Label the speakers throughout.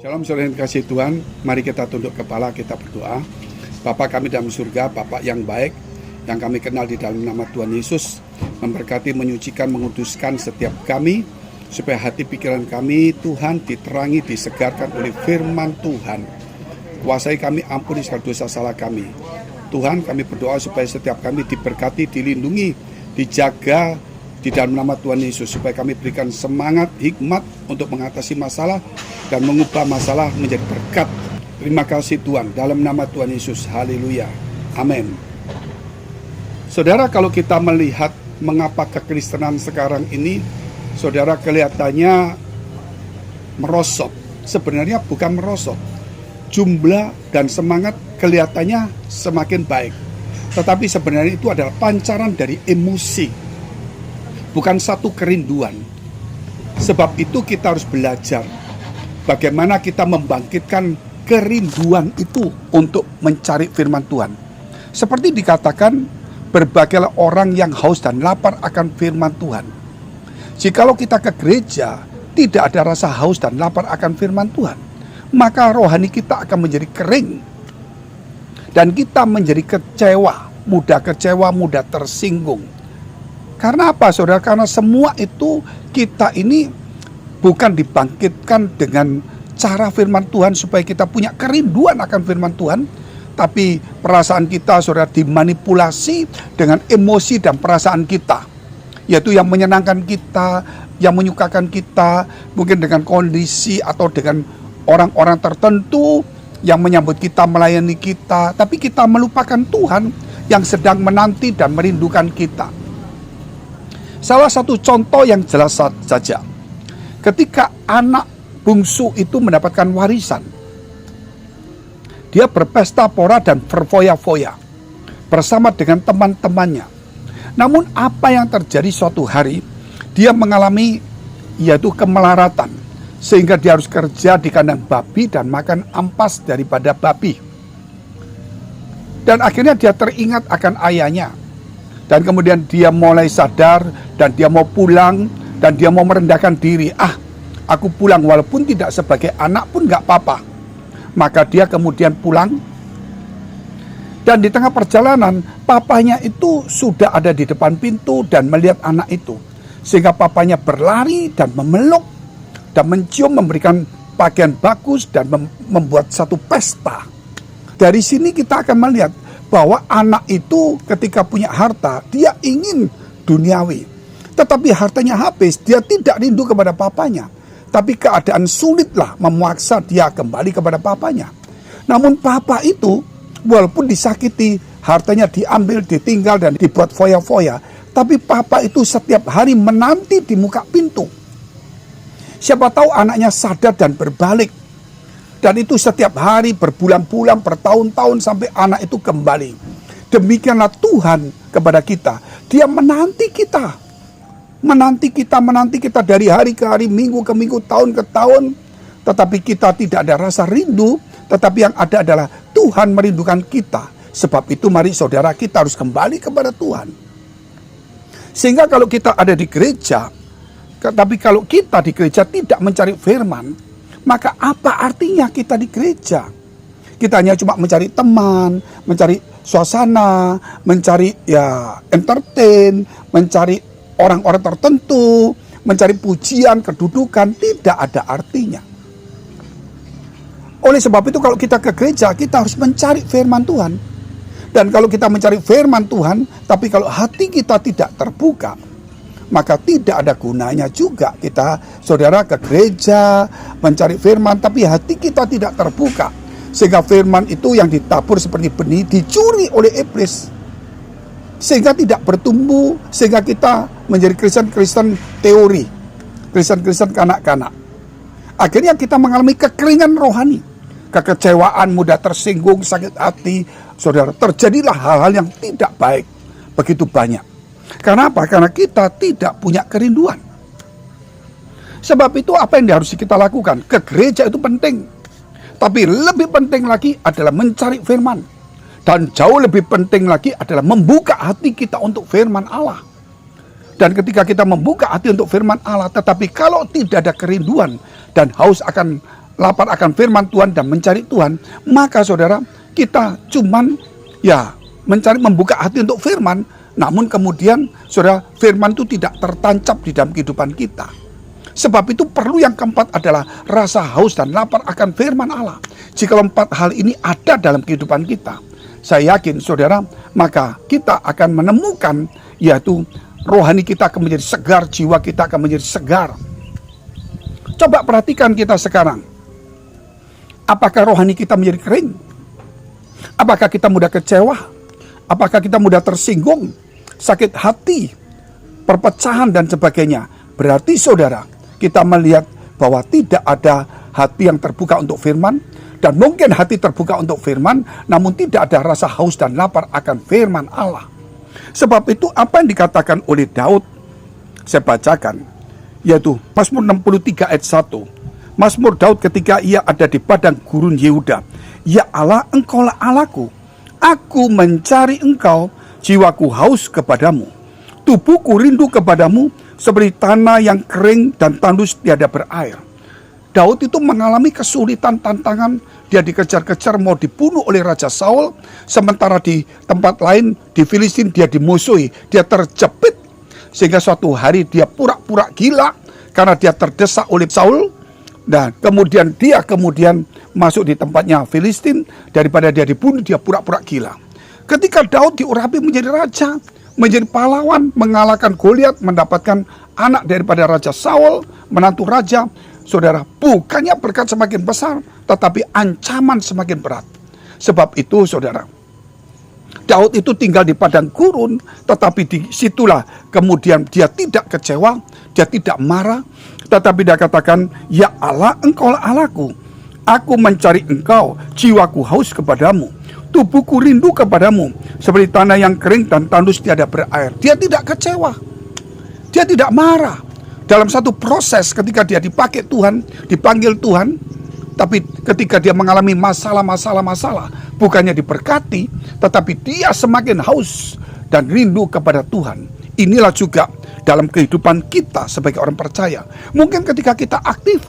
Speaker 1: Shalom saudara yang kasih Tuhan, mari kita tunduk kepala, kita berdoa. Bapa kami dalam surga, Bapa yang baik, yang kami kenal di dalam nama Tuhan Yesus, memberkati, menyucikan, menguduskan setiap kami, supaya hati pikiran kami, Tuhan, diterangi, disegarkan oleh firman Tuhan. Kuasai kami, ampuni segala dosa salah kami. Tuhan, kami berdoa supaya setiap kami diberkati, dilindungi, dijaga di dalam nama Tuhan Yesus, supaya kami berikan semangat, hikmat untuk mengatasi masalah dan mengubah masalah menjadi berkat. Terima kasih Tuhan, dalam nama Tuhan Yesus, haleluya, amin. Saudara, kalau kita melihat mengapa kekristenan sekarang ini, saudara, kelihatannya merosot. Sebenarnya bukan merosot, jumlah dan semangat kelihatannya semakin baik, tetapi sebenarnya itu adalah pancaran dari emosi, bukan satu kerinduan. Sebab itu kita harus belajar bagaimana kita membangkitkan kerinduan itu untuk mencari firman Tuhan. Seperti dikatakan, berbagailah orang yang haus dan lapar akan firman Tuhan. Jikalau kita ke gereja tidak ada rasa haus dan lapar akan firman Tuhan, maka rohani kita akan menjadi kering, dan kita menjadi kecewa, mudah tersinggung. Karena apa, saudara? Karena semua itu kita ini bukan dibangkitkan dengan cara firman Tuhan supaya kita punya kerinduan akan firman Tuhan, tapi perasaan kita, saudara, dimanipulasi dengan emosi dan perasaan kita, yaitu yang menyenangkan kita, yang menyukakan kita, mungkin dengan kondisi atau dengan orang-orang tertentu yang menyambut kita, melayani kita, tapi kita melupakan Tuhan yang sedang menanti dan merindukan kita. Salah satu contoh yang jelas saja, ketika anak bungsu itu mendapatkan warisan, dia berpesta pora dan berfoya-foya bersama dengan teman-temannya. Namun apa yang terjadi suatu hari, dia mengalami yaitu kemelaratan, sehingga dia harus kerja di kandang babi dan makan ampas daripada babi. Dan akhirnya dia teringat akan ayahnya. Dan kemudian dia mulai sadar dan dia mau pulang dan dia mau merendahkan diri. Aku pulang walaupun tidak sebagai anak pun gak apa-apa. Maka dia kemudian pulang. Dan di tengah perjalanan, papanya itu sudah ada di depan pintu dan melihat anak itu. Sehingga papanya berlari dan memeluk dan mencium, memberikan pakaian bagus dan membuat satu pesta. Dari sini kita akan melihat bahwa anak itu ketika punya harta, dia ingin duniawi. Tetapi hartanya habis, dia tidak rindu kepada papanya. Tapi keadaan sulitlah memaksa dia kembali kepada papanya. Namun papa itu, walaupun disakiti, hartanya diambil, ditinggal, dan dibuat foya-foya, tapi papa itu setiap hari menanti di muka pintu. Siapa tahu anaknya sadar dan berbalik. Dan itu setiap hari, berbulan-bulan, bertahun-tahun, sampai anak itu kembali. Demikianlah Tuhan kepada kita. Dia menanti kita. Menanti kita dari hari ke hari, minggu ke minggu, tahun ke tahun. Tetapi kita tidak ada rasa rindu. Tetapi yang ada adalah Tuhan merindukan kita. Sebab itu mari saudara, kita harus kembali kepada Tuhan. Sehingga kalau kita ada di gereja, tapi kalau kita di gereja tidak mencari firman, maka apa artinya kita di gereja? Kita hanya cuma mencari teman, mencari suasana, mencari entertain, mencari orang-orang tertentu, mencari pujian, kedudukan, tidak ada artinya. Oleh sebab itu kalau kita ke gereja, kita harus mencari firman Tuhan. Dan kalau kita mencari firman Tuhan, tapi kalau hati kita tidak terbuka, maka tidak ada gunanya juga kita, saudara, ke gereja mencari firman, tapi hati kita tidak terbuka. Sehingga firman itu yang ditabur seperti benih dicuri oleh iblis. Sehingga tidak bertumbuh, sehingga kita menjadi Kristen teori, Kristen kanak-kanak. Akhirnya kita mengalami kekeringan rohani, kekecewaan, mudah tersinggung, sakit hati. Saudara, terjadilah hal-hal yang tidak baik begitu banyak. Karena apa? Karena kita tidak punya kerinduan. Sebab itu apa yang harus kita lakukan? Ke gereja itu penting. Tapi lebih penting lagi adalah mencari firman. Dan jauh lebih penting lagi adalah membuka hati kita untuk firman Allah. Dan ketika kita membuka hati untuk firman Allah, tetapi kalau tidak ada kerinduan dan haus akan lapar akan firman Tuhan dan mencari Tuhan, maka saudara, kita cuman mencari, membuka hati untuk firman. Namun kemudian saudara, firman itu tidak tertancap di dalam kehidupan kita. Sebab itu perlu yang keempat adalah rasa haus dan lapar akan firman Allah. Jika 4 hal ini ada dalam kehidupan kita, saya yakin saudara, maka kita akan menemukan, yaitu rohani kita akan menjadi segar, jiwa kita akan menjadi segar. Coba perhatikan kita sekarang. Apakah rohani kita menjadi kering? Apakah kita mudah kecewa? Apakah kita mudah tersinggung, sakit hati, perpecahan dan sebagainya? Berarti saudara, kita melihat bahwa tidak ada hati yang terbuka untuk firman. Dan mungkin hati terbuka untuk firman, namun tidak ada rasa haus dan lapar akan firman Allah. Sebab itu apa yang dikatakan oleh Daud, saya bacakan, yaitu Mazmur 63 ayat 1. Mazmur Daud ketika ia ada di padang gurun Yehuda. Ya Allah, Engkaulah Allahku, aku mencari Engkau, jiwaku haus kepadamu. Tubuhku rindu kepadamu seperti tanah yang kering dan tandus tiada berair. Daud itu mengalami kesulitan, tantangan. Dia dikejar-kejar, mau dibunuh oleh Raja Saul. Sementara di tempat lain, di Filistin, dia dimusuhi. Dia terjepit. Sehingga suatu hari dia pura-pura gila karena dia terdesak oleh Saul. Dan kemudian dia masuk di tempatnya Filistin. Daripada dia dibunuh, dia pura-pura gila. Ketika Daud diurapi menjadi raja, menjadi pahlawan, mengalahkan Goliat, mendapatkan anak daripada Raja Saul, menantu raja, saudara, bukannya berkat semakin besar, tetapi ancaman semakin berat. Sebab itu saudara, Daud itu tinggal di padang gurun, tetapi disitulah kemudian dia tidak kecewa, dia tidak marah, tetapi dia katakan, ya Allah, Engkaulah Allahku, aku mencari Engkau, jiwaku haus kepadamu, tubuhku rindu kepadamu, seperti tanah yang kering dan tandus tiada berair. Dia tidak kecewa, dia tidak marah. Dalam satu proses ketika dia dipakai Tuhan, dipanggil Tuhan, tapi ketika dia mengalami masalah, bukannya diberkati, tetapi dia semakin haus dan rindu kepada Tuhan. Inilah juga dalam kehidupan kita sebagai orang percaya. Mungkin ketika kita aktif,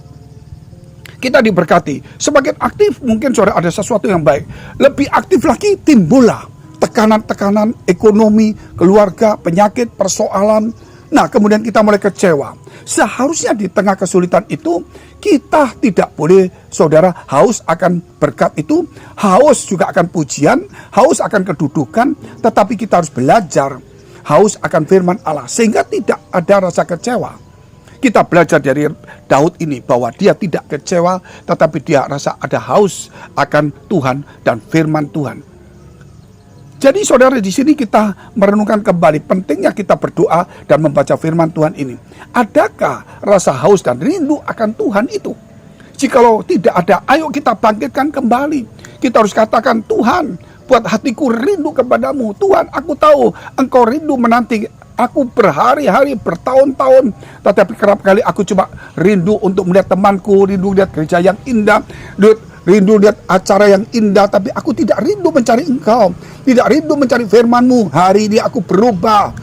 Speaker 1: kita diberkati. Semakin aktif, mungkin saudara ada sesuatu yang baik. Lebih aktif lagi, timbullah tekanan-tekanan ekonomi, keluarga, penyakit, persoalan. Nah, kemudian kita mulai kecewa. Seharusnya di tengah kesulitan itu, kita tidak boleh, saudara, haus akan berkat itu, haus juga akan pujian, haus akan kedudukan, tetapi kita harus belajar haus akan firman Allah, sehingga tidak ada rasa kecewa. Kita belajar dari Daud ini, bahwa dia tidak kecewa, tetapi dia rasa ada haus akan Tuhan dan firman Tuhan. Jadi saudara, di sini kita merenungkan kembali pentingnya kita berdoa dan membaca firman Tuhan ini. Adakah rasa haus dan rindu akan Tuhan itu? Jikalau tidak ada, ayo kita bangkitkan kembali. Kita harus katakan, Tuhan, buat hatiku rindu kepadamu. Tuhan, aku tahu Engkau rindu menanti aku berhari-hari, bertahun-tahun. Tetapi kerap kali aku cuma rindu untuk melihat temanku, rindu lihat gereja yang indah, rindu lihat acara yang indah, tapi aku tidak rindu mencari Engkau, tidak rindu mencari firman-Mu. Hari ini aku berubah.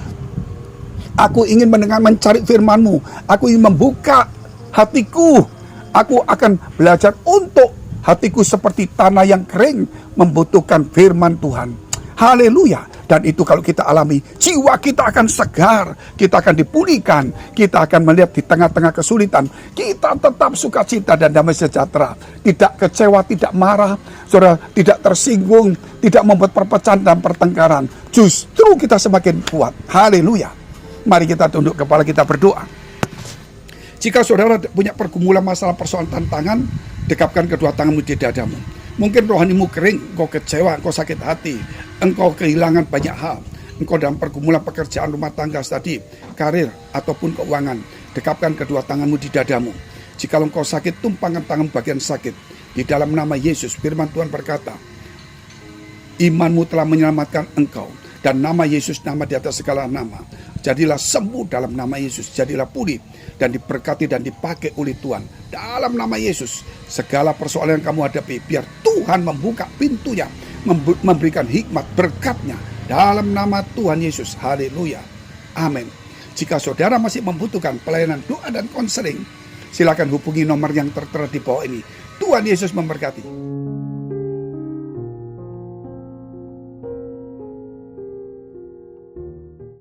Speaker 1: Aku ingin mendengar mencari firman-Mu. Aku ingin membuka hatiku. Aku akan belajar untuk hatiku seperti tanah yang kering, membutuhkan firman Tuhan. Haleluya. Dan itu kalau kita alami, jiwa kita akan segar, kita akan dipulihkan, kita akan melihat di tengah-tengah kesulitan, kita tetap sukacita dan damai sejahtera. Tidak kecewa, tidak marah, saudara, tidak tersinggung, tidak membuat perpecahan dan pertengkaran. Justru kita semakin kuat. Haleluya. Mari kita tunduk kepala, kita berdoa. Jika saudara punya pergumulan masalah persoalan tantangan, dekapkan kedua tanganmu di dadamu. Mungkin rohanimu kering, engkau kecewa, engkau sakit hati, engkau kehilangan banyak hal, engkau dalam pergumulan pekerjaan rumah tangga tadi, karir ataupun keuangan. Dekapkan kedua tanganmu di dadamu. Jika engkau sakit, tumpangkan tangan bagian sakit. Di dalam nama Yesus, firman Tuhan berkata, imanmu telah menyelamatkan engkau, dan nama Yesus nama di atas segala nama. Jadilah sembuh dalam nama Yesus, jadilah pulih dan diberkati dan dipakai oleh Tuhan dalam nama Yesus. Segala persoalan yang kamu hadapi, biar Tuhan membuka pintunya, memberikan hikmat berkatnya dalam nama Tuhan Yesus. Haleluya. Amin. Jika saudara masih membutuhkan pelayanan doa dan konseling, silakan hubungi nomor yang tertera di bawah ini. Tuhan Yesus memberkati.